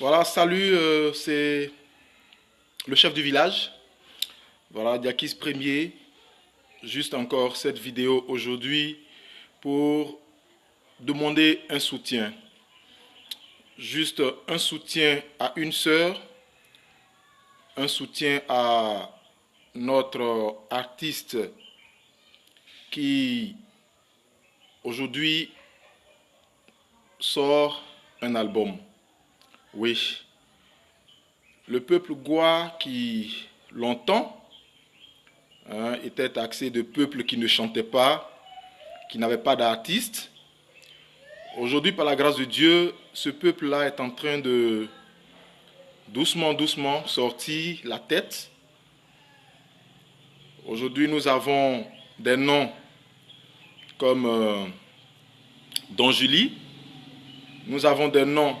Voilà, salut, c'est le chef du village. Voilà, Diakis Premier. Juste encore cette vidéo aujourd'hui pour demander un soutien. Juste un soutien à une sœur, un soutien à notre artiste qui aujourd'hui sort un album. Oui, le peuple Gwa qui longtemps était taxé de peuple qui ne chantait pas, qui n'avait pas d'artiste. Aujourd'hui, par la grâce de Dieu, ce peuple-là est en train de doucement, doucement sortir la tête. Aujourd'hui, nous avons des noms comme Don Julie. Nous avons des noms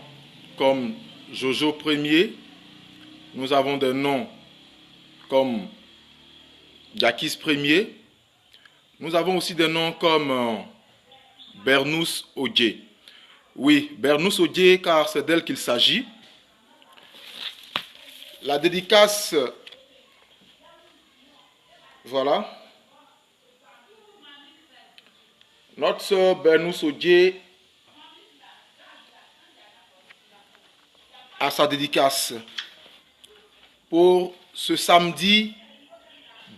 comme Jojo Premier. Nous avons des noms comme Diakis Premier. Nous avons aussi des noms comme Bernous Odje. Oui, Bernous Odje, car c'est d'elle qu'il s'agit. La dédicace, voilà. Notre sœur Bernous Odje a sa dédicace pour ce samedi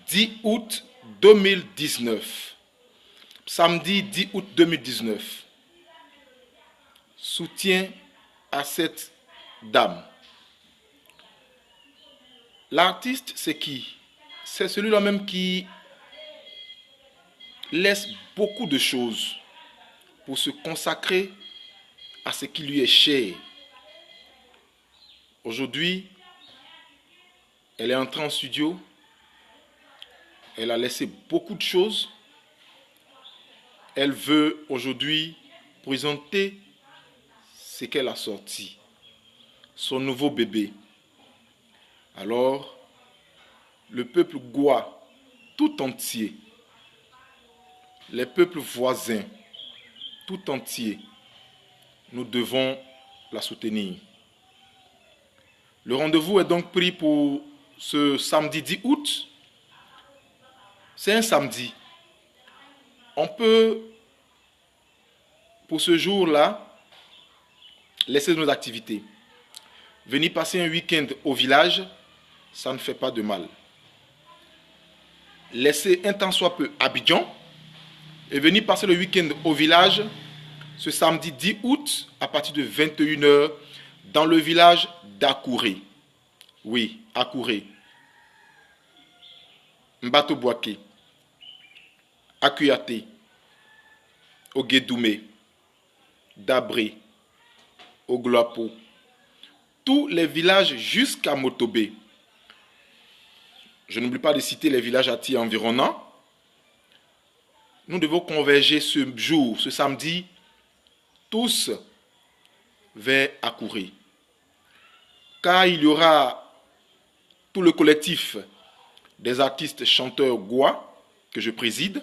10 août 2019. Samedi 10 août 2019. Soutien à cette dame. L'artiste, c'est qui? C'est celui-là même qui laisse beaucoup de choses pour se consacrer à ce qui lui est cher. Aujourd'hui, elle est entrée en studio. Elle a laissé beaucoup de choses. Elle veut aujourd'hui présenter ce qu'elle a sorti. Son nouveau bébé. Alors, le peuple Gwa tout entier, les peuples voisins tout entier, nous devons la soutenir. Le rendez-vous est donc pris pour ce samedi 10 août. C'est un samedi. On peut, pour ce jour-là, laisser nos activités. Venir passer un week-end au village, ça ne fait pas de mal. Laisser un temps soit peu Abidjan et venir passer le week-end au village ce samedi 10 août à partir de 21 h dans le village d'Akouré. Oui, Akouré. Mbato Boaké, Akuyate, Ogedoume, Dabré, Ogloapo. Tous les villages jusqu'à Motobé. Je n'oublie pas de citer les villages environnants. Nous devons converger ce jour, ce samedi, tous vers Akouré. Car il y aura tout le collectif des artistes chanteurs Gwa que je préside,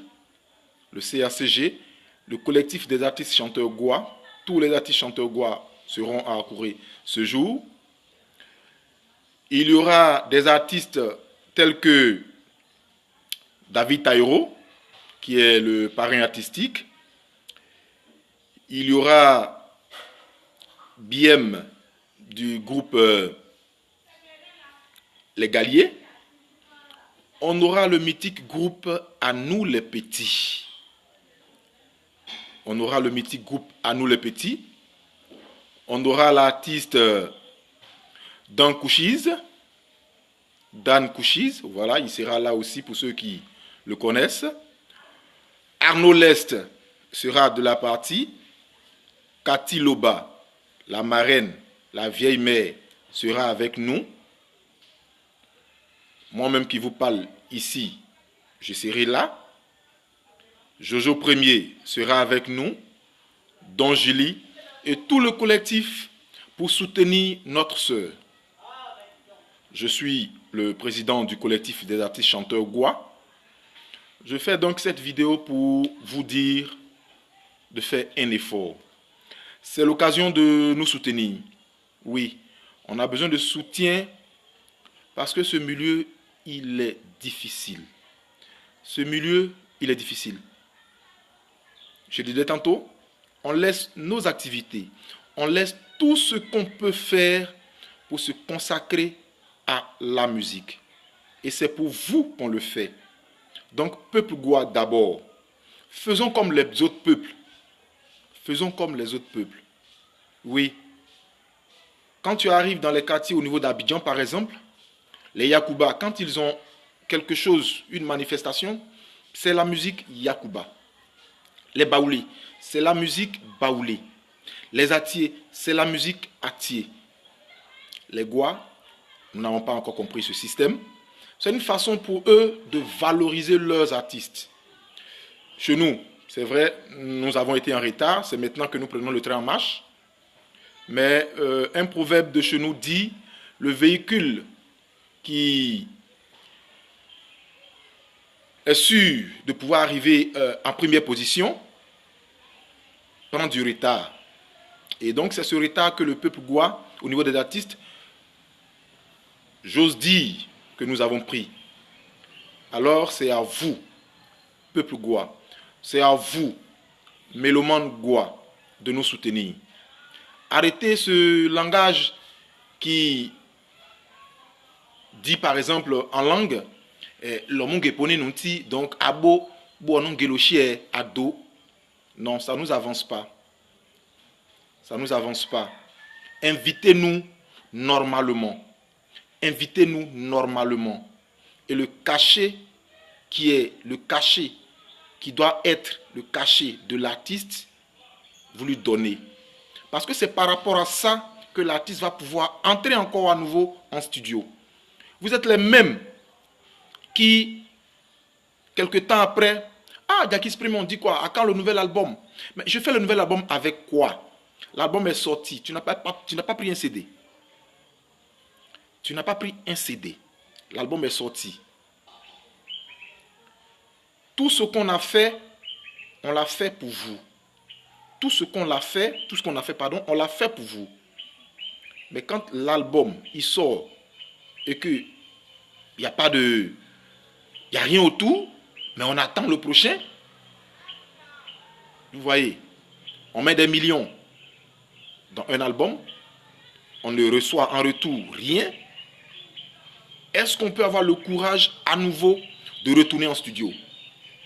le CACG, le collectif des artistes chanteurs Gwa. Tous les artistes chanteurs Gwa seront à Akouré ce jour. Il y aura des artistes tels que David Taïro, qui est le parrain artistique. Il y aura BM du groupe Les Galliers. On aura le mythique groupe À nous les Petits. On aura le mythique groupe À nous les Petits. On aura l'artiste Dan Kouchiz. Dan Kouchiz, voilà, il sera là aussi pour ceux qui le connaissent. Arnaud Lest sera de la partie. Cathy Loba, la marraine, la vieille mère, sera avec nous. Moi-même qui vous parle ici, je serai là. Jojo Premier sera avec nous. Don Julie et tout le collectif pour soutenir notre sœur. Je suis le président du collectif des artistes chanteurs Gwa. Je fais donc cette vidéo pour vous dire de faire un effort. C'est l'occasion de nous soutenir. Oui, On a besoin de soutien parce que ce milieu, il est difficile. Ce milieu, il est difficile. Je disais tantôt, on laisse nos activités, on laisse tout ce qu'on peut faire pour se consacrer à la musique. Et c'est pour vous qu'on le fait. Donc, peuple Goa d'abord, faisons comme les autres peuples. Faisons comme les autres peuples. Oui. Quand tu arrives dans les quartiers au niveau d'Abidjan, par exemple, les Yakuba, quand ils ont quelque chose, une manifestation, c'est la musique Yakuba. Les Baoulés, c'est la musique Baoulé. Les Atiers, c'est la musique Atier. Les Goa, nous n'avons pas encore compris ce système. C'est une façon pour eux de valoriser leurs artistes. Chez nous, c'est vrai, nous avons été en retard, c'est maintenant que nous prenons le train en marche. Mais un proverbe de chez nous dit, le véhicule qui est sûr de pouvoir arriver en première position prend du retard. Et donc c'est ce retard que le peuple Goa, au niveau des artistes, j'ose dire que nous avons pris. Alors c'est à vous, peuple Goa, c'est à vous, mélomanes Goa, de nous soutenir. Arrêtez ce langage qui dit par exemple en langue, l'homme nunti donc abo bonon gelochie ado. Non, ça ne nous avance pas. Ça ne nous avance pas. Invitez-nous normalement. Invitez-nous normalement. Et le cachet qui doit être le cachet de l'artiste, vous lui donnez. Parce que c'est par rapport à ça que l'artiste va pouvoir entrer encore à nouveau en studio. Vous êtes les mêmes qui, quelque temps après, Jackie Spring, on dit quoi? À quand le nouvel album? Mais je fais le nouvel album avec quoi? L'album est sorti. Tu n'as pas pris un CD. Tu n'as pas pris un CD. L'album est sorti. Tout ce qu'on a fait, on l'a fait pour vous. Tout ce qu'on a fait, on l'a fait pour vous. Mais quand l'album, il sort et qu'il n'y a pas de... Il n'y a rien autour, mais on attend le prochain. Vous voyez, on met des millions dans un album, on ne reçoit en retour rien. Est-ce qu'on peut avoir le courage à nouveau de retourner en studio?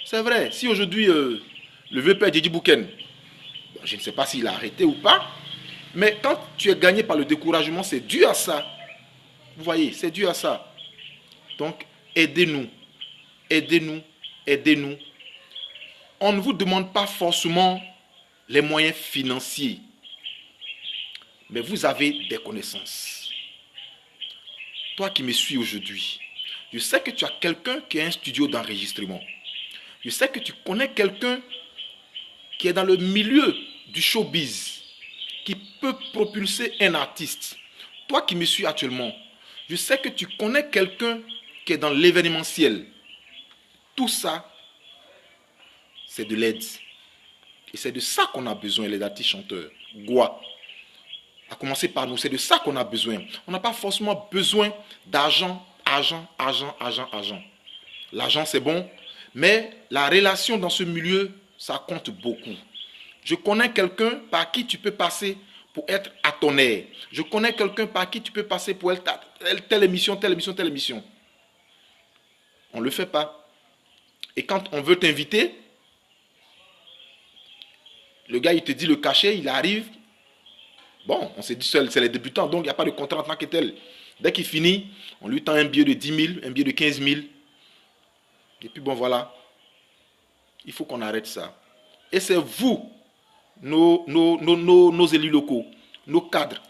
C'est vrai, si aujourd'hui le vieux père Didi Bouken, je ne sais pas s'il a arrêté ou pas, mais quand tu es gagné par le découragement, c'est dû à ça. Vous voyez, c'est dû à ça. Donc, aidez-nous. Aidez-nous. Aidez-nous. On ne vous demande pas forcément les moyens financiers, mais vous avez des connaissances. Toi qui me suis aujourd'hui, je sais que tu as quelqu'un qui a un studio d'enregistrement. Je sais que tu connais quelqu'un qui est dans le milieu du showbiz, qui peut propulser un artiste. Toi qui me suis actuellement, je sais que tu connais quelqu'un qui est dans l'événementiel. Tout ça, c'est de l'aide. Et c'est de ça qu'on a besoin, les artistes chanteurs. Goa. À commencer par nous, c'est de ça qu'on a besoin. On n'a pas forcément besoin d'argent, argent. L'argent, c'est bon, mais la relation dans ce milieu, ça compte beaucoup. Je connais quelqu'un par qui tu peux passer pour être à ton air. Je connais quelqu'un par qui tu peux passer pour être à telle émission. On ne le fait pas. Et quand on veut t'inviter, le gars, il te dit le cachet, il arrive. Bon, on s'est dit seul, c'est les débutants, donc il n'y a pas de contrat en tant que tel. Dès qu'il finit, on lui tend un billet de 10 000, un billet de 15 000. Et puis bon, voilà. Il faut qu'on arrête ça. Et c'est vous, nos élus locaux, nos cadres.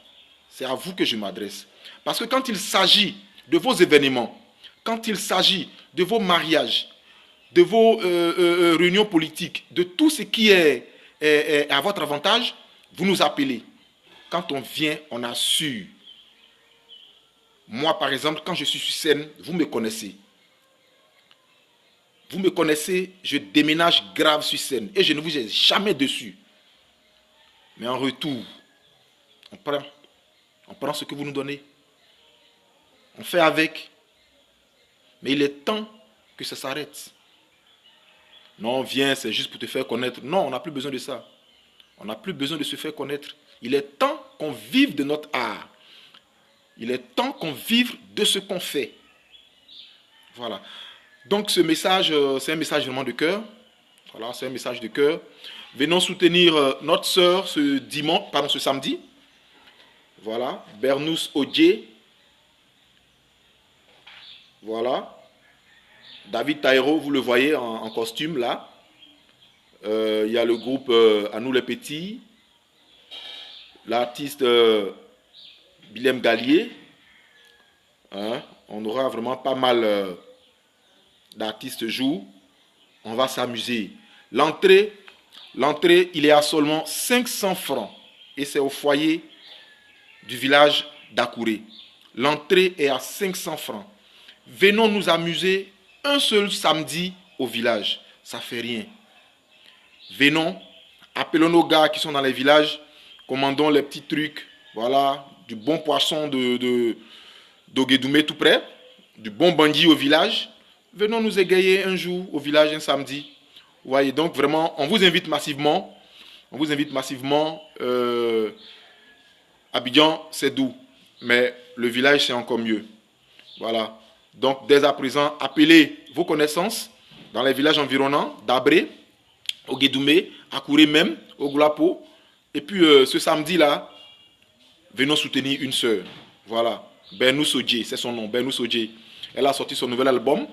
C'est à vous que je m'adresse. Parce que quand il s'agit de vos événements, quand il s'agit de vos mariages, de vos réunions politiques, de tout ce qui est à votre avantage, vous nous appelez. Quand on vient, on assure. Moi, par exemple, quand je suis sur scène, vous me connaissez. Vous me connaissez, je déménage grave sur scène et je ne vous ai jamais dessus. Mais en retour, on prend On prend ce que vous nous donnez. On fait avec. Mais il est temps que ça s'arrête. Non, viens, c'est juste pour te faire connaître. Non, on n'a plus besoin de ça. On n'a plus besoin de se faire connaître. Il est temps qu'on vive de notre art. Il est temps qu'on vive de ce qu'on fait. Voilà. Donc ce message, c'est un message vraiment de cœur. Voilà, c'est un message de cœur. Venons soutenir notre sœur ce samedi. Voilà, Bernous Odje. Voilà. David Taïro, vous le voyez en costume là. Il y a le groupe À nous les petits. L'artiste Bilem Gallier. Hein, on aura vraiment pas mal d'artistes jouent. On va s'amuser. L'entrée, il est à seulement 500 francs. Et c'est au foyer du village d'Akouré. L'entrée est à 500 francs. Venons nous amuser un seul samedi au village. Ça fait rien. Venons, appelons nos gars qui sont dans les villages, commandons les petits trucs, voilà, du bon poisson d'Oguédoumé tout près, du bon bandit au village. Venons nous égayer un jour au village, un samedi. Vous voyez, donc vraiment, on vous invite massivement. On vous invite massivement. Abidjan, c'est doux, mais le village, c'est encore mieux. Voilà. Donc, dès à présent, appelez vos connaissances dans les villages environnants, d'Abré, au Guédoumé, à Kouré même, au Glapo. Et puis, ce samedi-là, venons soutenir une sœur. Voilà. Bernous Odje, c'est son nom, Bernous Odje. Elle a sorti son nouvel album.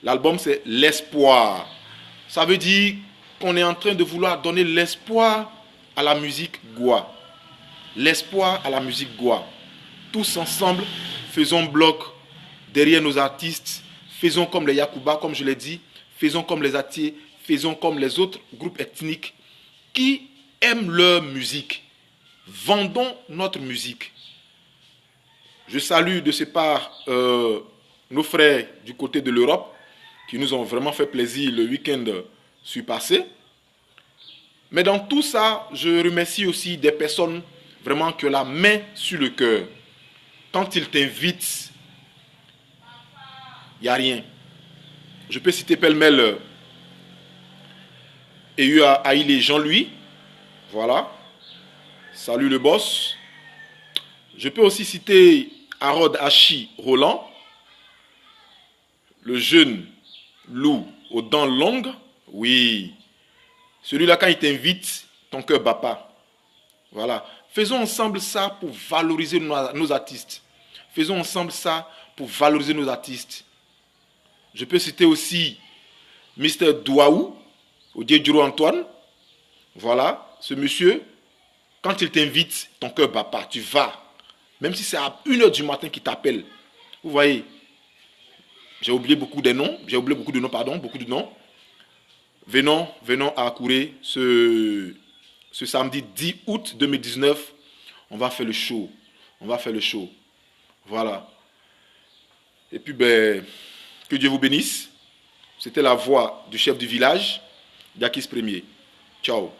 L'album, c'est L'espoir. Ça veut dire qu'on est en train de vouloir donner l'espoir à la musique Goa. L'espoir à la musique Goa. Tous ensemble, faisons bloc derrière nos artistes. Faisons comme les Yakuba, comme je l'ai dit. Faisons comme les Atiers. Faisons comme les autres groupes ethniques qui aiment leur musique. Vendons notre musique. Je salue de ce part nos frères du côté de l'Europe qui nous ont vraiment fait plaisir le week-end surpassé. Mais dans tout ça, je remercie aussi des personnes vraiment qui ont la main sur le cœur. Quand ils t'invitent, il n'y a rien. Je peux citer pêle-mêle Aïlé Jean-Louis. Voilà. Salut le boss. Je peux aussi citer Harod Hachi Roland. Le jeune loup aux dents longues. Oui. Celui-là, quand il t'invite, ton cœur bat pas. Voilà. Faisons ensemble ça pour valoriser nos artistes. Faisons ensemble ça pour valoriser nos artistes. Je peux citer aussi Mr. Douaou, Odiedjuro Antoine. Voilà. Ce monsieur, quand il t'invite, ton cœur bat pas. Tu vas. Même si c'est à 1h du matin qu'il t'appelle. Vous voyez, j'ai oublié beaucoup de noms. Beaucoup de noms. Venons à Akouré ce samedi 10 août 2019. On va faire le show. Voilà. Et puis, que Dieu vous bénisse. C'était la voix du chef du village, Yakis Premier. Ciao.